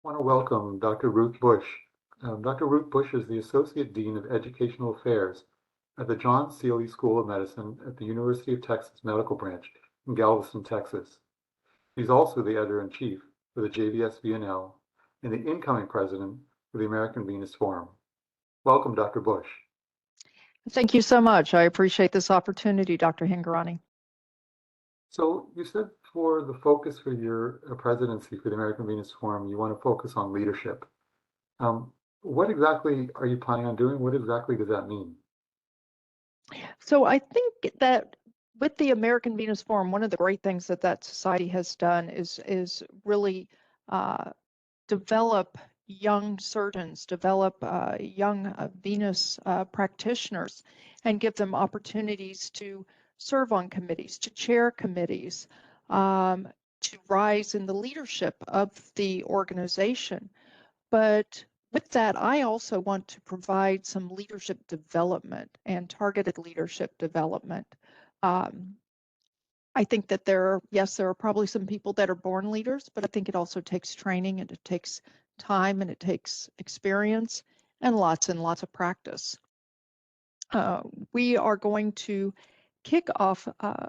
I want to welcome Dr. Ruth Bush. Dr. Ruth Bush is the Associate Dean of Educational Affairs at the John Seeley School of Medicine at the University of Texas Medical Branch in Galveston, Texas. She's also the Editor-in-Chief for the JVS VNL and the incoming president for the American Venous Forum. Welcome, Dr. Bush. Thank you so much. I appreciate this opportunity, Dr. Hingarani. So you said for the focus for your presidency for the American Venous Forum, you want to focus on leadership. What exactly are you planning on doing? What exactly does that mean? So I think that with the American Venous Forum, one of the great things that society has done is really develop young surgeons, develop young venous practitioners, and give them opportunities to serve on committees, to chair committees, to rise in the leadership of the organization. But with that, I also want to provide some leadership development and targeted leadership development. I think that there are probably some people that are born leaders, but I think it also takes training and it takes time and it takes experience and lots of practice. We are going to kick off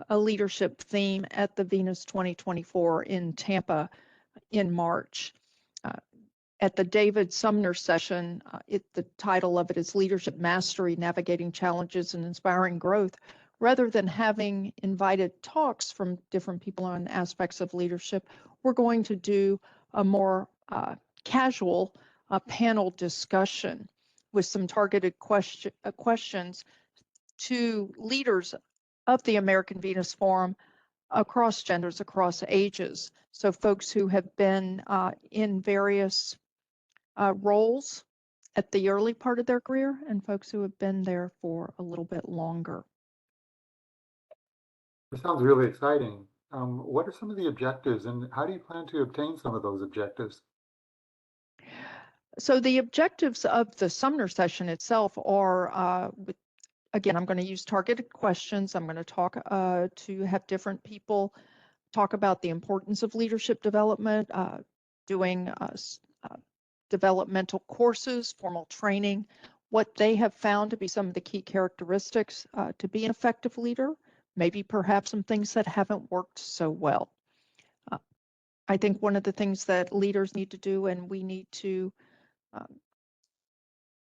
a leadership theme at the Venous 2024 in Tampa in March. At the David Sumner session, the title of it is Leadership Mastery, Navigating Challenges and Inspiring Growth. Rather than having invited talks from different people on aspects of leadership, we're going to do a more casual panel discussion with some targeted questions to leaders of the American Venous Forum across genders, across ages. So folks who have been in various roles at the early part of their career and folks who have been there for a little bit longer. It sounds really exciting. What are some of the objectives and how do you plan to obtain some of those objectives? So the objectives of the Sumner session itself are, again, I'm going to use targeted questions. I'm going to talk to have different people talk about the importance of leadership development, doing developmental courses, formal training, what they have found to be some of the key characteristics to be an effective leader, maybe perhaps some things that haven't worked so well. I think one of the things that leaders need to do, and we need to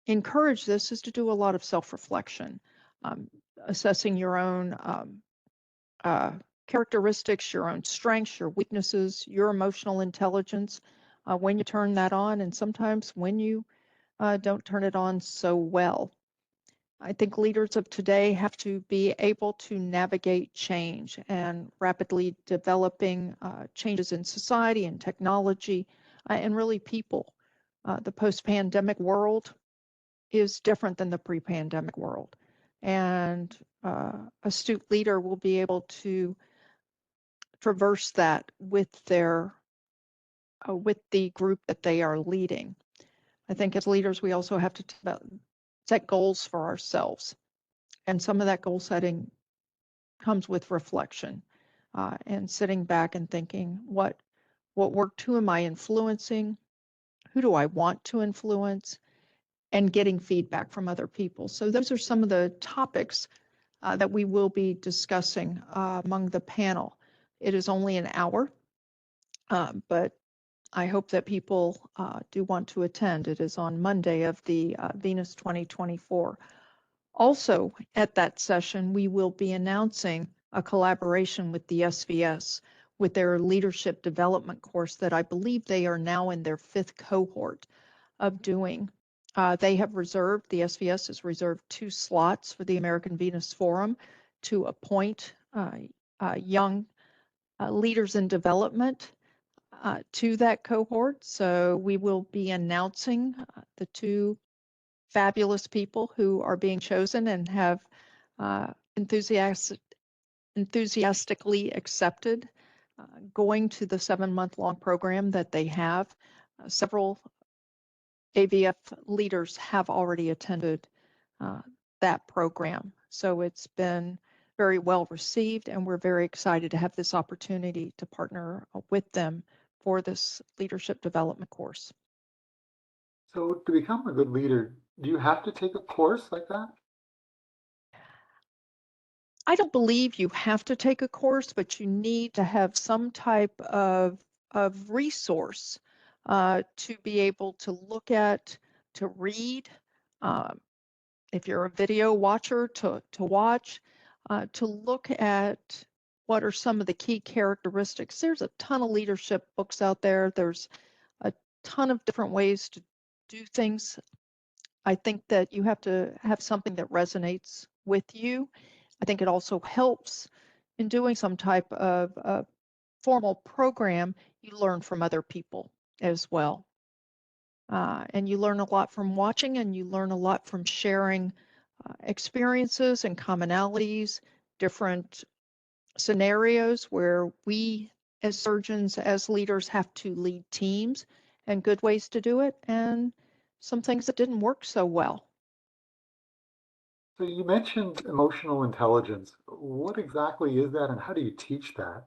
encourage this, is to do a lot of self-reflection, assessing your own characteristics, your own strengths, your weaknesses, your emotional intelligence, when you turn that on, and sometimes when you don't turn it on so well. I think leaders of today have to be able to navigate change and rapidly developing changes in society and technology and really people. The post-pandemic world is different than the pre-pandemic world. And astute leader will be able to traverse that with the group that they are leading. I think as leaders, we also have to set goals for ourselves. And some of that goal setting comes with reflection and sitting back and thinking, what worked, who am I influencing? Who do I want to influence? And getting feedback from other people. So those are some of the topics that we will be discussing among the panel. It is only an hour, but I hope that people do want to attend. It is on Monday of the Venous 2024. Also at that session, we will be announcing a collaboration with the SVS with their leadership development course that I believe they are now in their 5th cohort of doing. They have reserved, the SVS has reserved 2 slots for the American Venous Forum to appoint young leaders in development to that cohort. So we will be announcing the 2 fabulous people who are being chosen and have enthusiastically accepted going to the 7-month-long program that they have. Several AVF leaders have already attended that program. So it's been very well received, and we're very excited to have this opportunity to partner with them for this leadership development course. So to become a good leader, do you have to take a course like that? I don't believe you have to take a course, but you need to have some type of resource to be able to look at, to read. Um, if you're a video watcher, to watch, to look at what are some of the key characteristics. There's a ton of leadership books out there. There's a ton of different ways to do things. I think that you have to have something that resonates with you. I think it also helps in doing some type of formal program. You learn from other people as well. And you learn a lot from watching, and you learn a lot from sharing experiences and commonalities, different scenarios where we as surgeons, as leaders, have to lead teams, and good ways to do it, and some things that didn't work so well. So you mentioned emotional intelligence. What exactly is that and how do you teach that?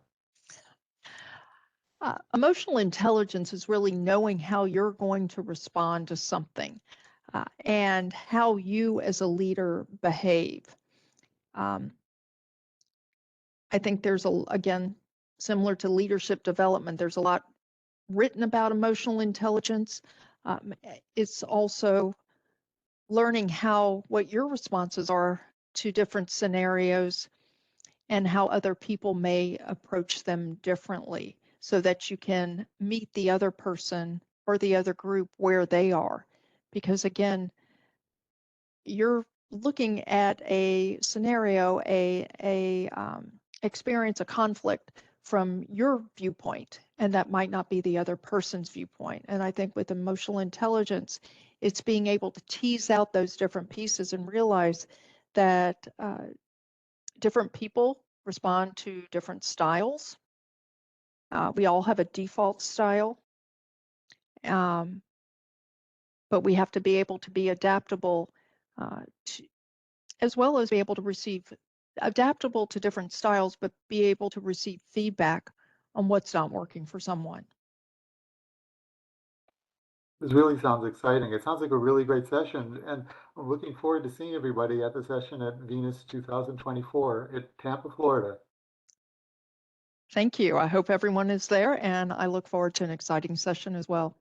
Emotional intelligence is really knowing how you're going to respond to something and how you as a leader behave. Um, I think there's again, similar to leadership development, there's a lot written about emotional intelligence. It's also learning what your responses are to different scenarios and how other people may approach them differently so that you can meet the other person or the other group where they are. Because again, you're looking at a scenario, a experience, a conflict from your viewpoint, and that might not be the other person's viewpoint. And I think with emotional intelligence, it's being able to tease out those different pieces and realize that different people respond to different styles. We all have a default style, um, but we have to be able to be adaptable to, as well as be able to receive adaptable to different styles, but be able to receive feedback on what's not working for someone. This really sounds exciting. It sounds like a really great session, and I'm looking forward to seeing everybody at the session at Venus 2024 at Tampa, Florida. Thank you. I hope everyone is there, and I look forward to an exciting session as well.